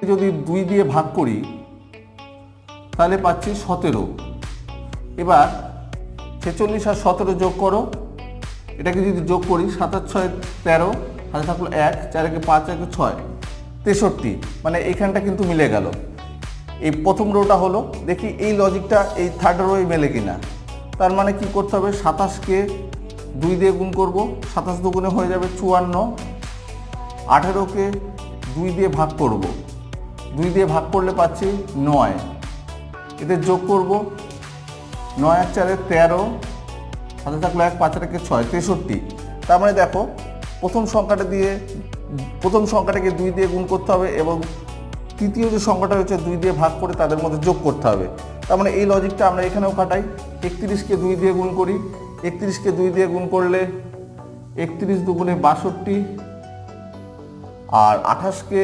যদি 2 দিয়ে ভাগ করি তাহলে পাচ্ছি 17। এবার 46 আর 17 যোগ করো, এটাকে যদি যোগ করি 7 আর 6 13, হাতে থাকলো 1, 4 একে 5, 1 6, 63। মানে এইখানটা কিন্তু মিলে গেল। এই প্রথম রোটা হলো, দেখি এই লজিকটা এই থার্ড রোয়ে মেলে কিনা। তার মানে কি করতে হবে, 27কে 2 দিয়ে গুণ করব, 27 দুগুণে হয়ে যাবে 54। 18কে 2 দিয়ে ভাগ করব, 2 দিয়ে ভাগ করলে পাচ্ছি 9। এদের যোগ করব, 9 আর 4 13, হাতে থাকলো 1, 5 আর 1 6, 63। তার মানে দেখো প্রথম সংখ্যাটাকে 2 দিয়ে গুণ করতে হবে এবং তৃতীয় যে সংখ্যাটা হচ্ছে 2 দিয়ে ভাগ করে তাদের মধ্যে যোগ করতে হবে। তার মানে এই লজিকটা আমরা এখানেও খাটাই। 31কে 2 দিয়ে গুণ করি, 31কে 2 দিয়ে গুণ করলে 31 দুগুণে 62, আর 28কে